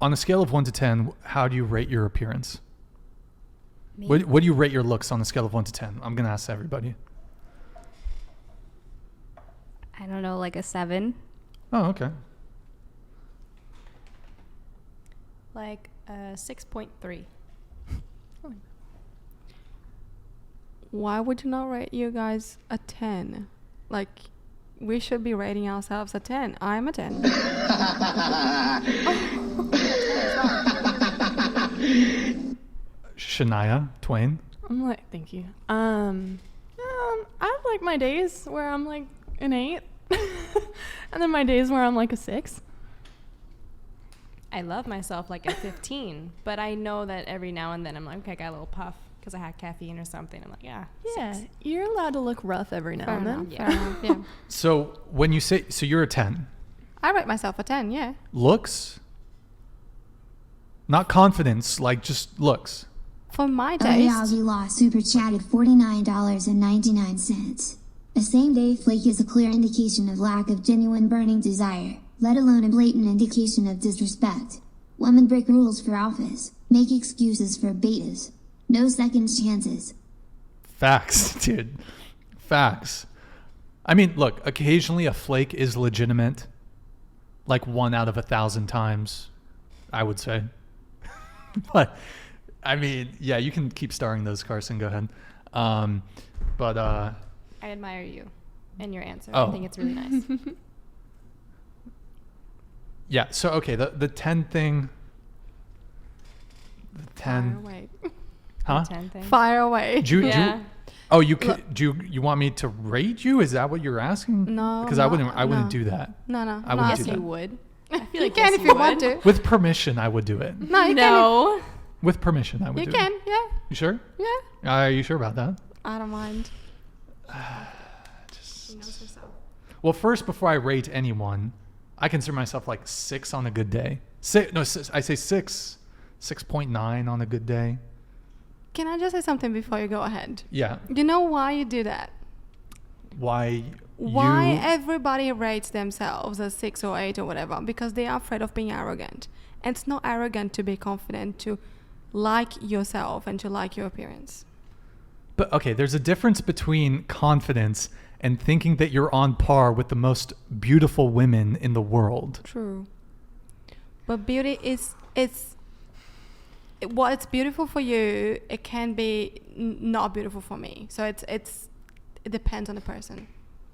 on a scale of 1 to 10, how do you rate your appearance? Me? What do you rate your looks on a scale of 1 to 10? I'm going to ask everybody. I don't know, like a 7. Oh, okay. Like 6.3. Why would you not rate you guys a 10? Like, we should be rating ourselves a 10. I'm a 10. Shania Twain. I'm like, thank you. I have like my days where I'm like an 8, and then my days where I'm like a 6. I love myself like at 15, but I know that every now and then I'm like, okay, I got a little puff because I had caffeine or something. I'm like, yeah, Yeah, 6. you're allowed to look rough every now and then. Yeah. So when you say, so you're a 10. I rate myself a 10, yeah. Looks? Not confidence, like just looks. For my Reality taste. Law super chatted $49.99. A same-day flake is a clear indication of lack of genuine burning desire, let alone a blatant indication of disrespect. Women break rules for office, make excuses for betas. No second chances. Facts, dude. Facts. I mean, look, occasionally a flake is legitimate. Like 1 out of 1,000 times, I would say. But, I mean, yeah, you can keep starring those, Carson. Go ahead. I admire you and your answer. Oh. I think it's really nice. Yeah, so, okay, the 10 thing. The 10. Fire away. Huh? 10 thing. Fire away. Yeah. Oh, you want me to rate you? Is that what you're asking? No, Because I no, wouldn't no. do that. No. I wouldn't Yes, do that. you would. I feel You like can yes, if you want would. to. With permission, I would do it. No, you No. With permission, I would can. do You can, it. yeah. You sure? Yeah. Are you sure about that? I don't mind. She knows herself. Well, first, before I rate anyone, I consider myself like 6 on a good day. I say 6.9 on a good day. Can I just say something before you go ahead? Yeah. You know why you do that? Why Everybody rates themselves as 6 or 8 or whatever? Because they are afraid of being arrogant. And it's not arrogant to be confident, to like yourself and to like your appearance. But okay, there's a difference between confidence and thinking that you're on par with the most beautiful women in the world. True. But beauty is, while it's beautiful for you, it can be not beautiful for me. So it depends on the person.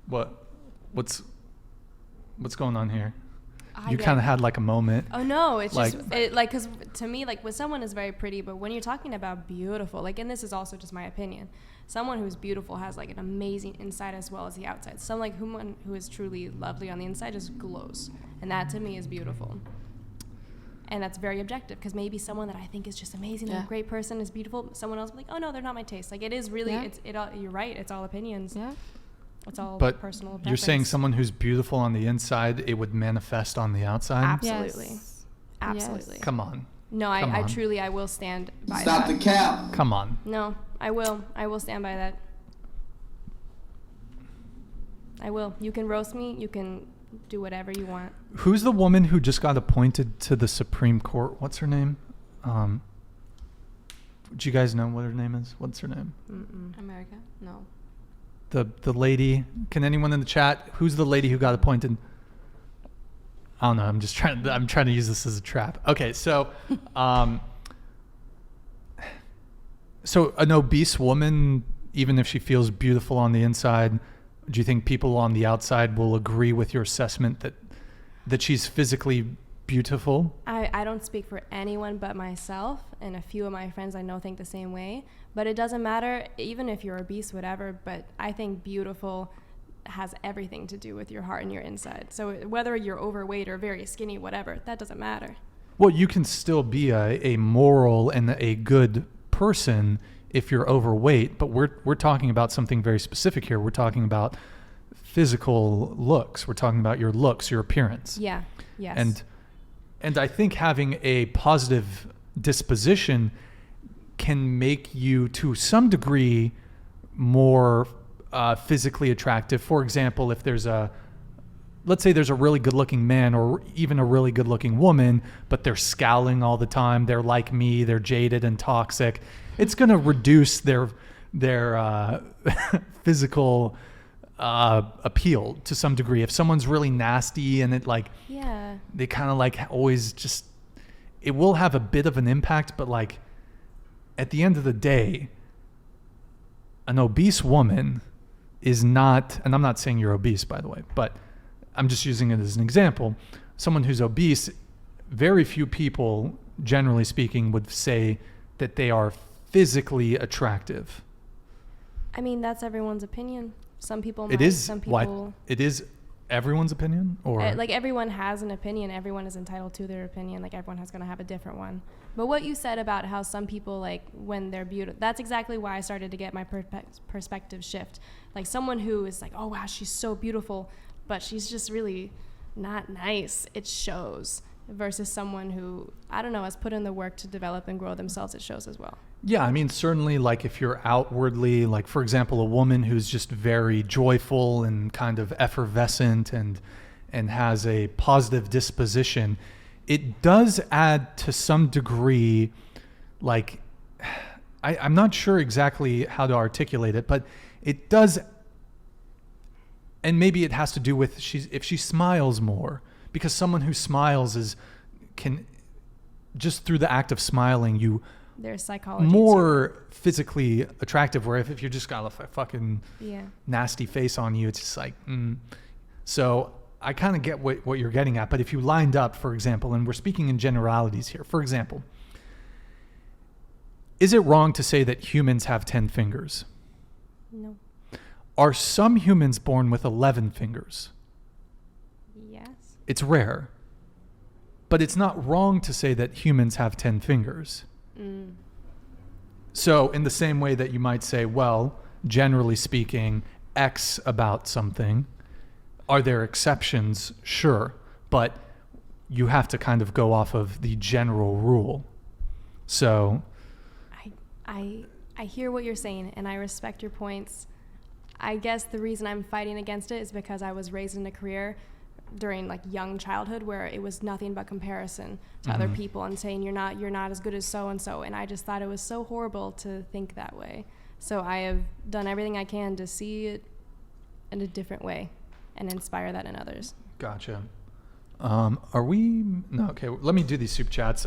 What's going on here? You get kind of had like a moment. Oh no, it's Like- just because to me, like when someone is very pretty, but when you're talking about beautiful, like, and this is also just my opinion, someone who's beautiful has like an amazing inside as well as the outside. Someone like who is truly lovely on the inside just glows, and that to me is beautiful. And that's very objective, because maybe someone that I think is just amazing and a great person is beautiful. Someone else will be like, oh no, they're not my taste. Like it is really, you're right. It's all opinions. Yeah. It's all But personal preference. you're saying someone who's beautiful on the inside, it would manifest on the outside? Absolutely. Yes. Absolutely. Come on. No, Come I on. truly, I will stand by Stop that. the cap. Come on. No, I will. I will stand by that. I will. You can roast me. You can do whatever you want. Who's the woman who just got appointed to the Supreme Court? What's her name? Do you guys know what her name is? What's her name? America? No. The lady. Can anyone in the chat? Who's the lady who got appointed? I don't know. I'm trying to use this as a trap. Okay, so so an obese woman, even if she feels beautiful on the inside, do you think people on the outside will agree with your assessment that she's physically beautiful? I don't speak for anyone but myself, and a few of my friends I know think the same way. But it doesn't matter, even if you're obese, whatever. But I think beautiful has everything to do with your heart and your inside. So whether you're overweight or very skinny, whatever, that doesn't matter. Well, you can still be a moral and a good person if you're overweight, but we're talking about something very specific here. We're talking about physical looks. We're talking about your looks, your appearance. Yeah. Yes. And I think having a positive disposition can make you, to some degree, more physically attractive. For example, if there's a let's say there's a really good looking man or even a really good looking woman, but they're scowling all the time. They're like me. They're jaded and toxic. It's going to reduce their physical appeal to some degree. If someone's really nasty and it like, Yeah. they kind of like always just, it will have a bit of an impact, but like at the end of the day, an obese woman is not, and I'm not saying you're obese, by the way, but I'm just using it as an example. Someone who's obese, very few people, generally speaking, would say that they are physically attractive. I mean, that's everyone's opinion. Some people It might, is some what people it is everyone's opinion, or like everyone has an opinion. Everyone is entitled to their opinion. Like everyone has going to have a different one. But what you said about how some people, like when they're beautiful, that's exactly why I started to get my perspective shift. Like someone who is like, oh wow, she's so beautiful, but she's just really not nice. It shows. Versus someone who, I don't know, has put in the work to develop and grow themselves. It shows as well. yeah, I mean, certainly, like if you're outwardly, like for example, a woman who's just very joyful and kind of effervescent and has a positive disposition, it does add to some degree, like, I'm not sure exactly how to articulate it, but it does, and maybe it has to do with if she smiles more, because someone who smiles can just through the act of smiling, you There's psychology. more physically attractive, where if you just got a fucking Yeah. nasty face on you, it's just like, So I kind of get what you're getting at, but if you lined up, for example, and we're speaking in generalities here, for example, is it wrong to say that humans have 10 fingers? No. Are some humans born with 11 fingers? Yes. It's rare. But it's not wrong to say that humans have 10 fingers. So in the same way that you might say, well, generally speaking, X about something, are there exceptions? Sure. But you have to kind of go off of the general rule. So I hear what you're saying, and I respect your points. I guess the reason I'm fighting against it is because I was raised in a career during like young childhood where it was nothing but comparison to other people and saying you're not as good as so and so, and I just thought it was so horrible to think that way. So I have done everything I can to see it in a different way and inspire that in others. Gotcha. Are we? No, okay. Let me do these soup chats.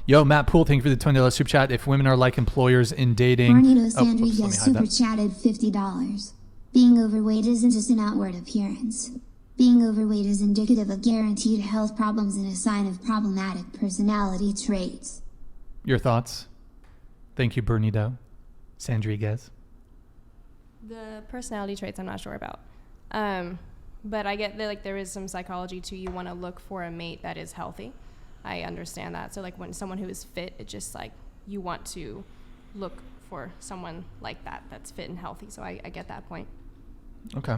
Yo, Matt Poole, thank you for the $20 soup chat. If women are like employers in dating. Marnito let me Sandriguez hide super that. chatted $50. Being overweight isn't just an outward appearance. Being overweight is indicative of guaranteed health problems and a sign of problematic personality traits. Your thoughts? Thank you, Bernito Sandriguez. The personality traits I'm not sure about. But I get that like there is some psychology to you want to look for a mate that is healthy. I understand that. So like when someone who is fit, it's just like you want to look for someone like that that's fit and healthy. So I get that point. Okay.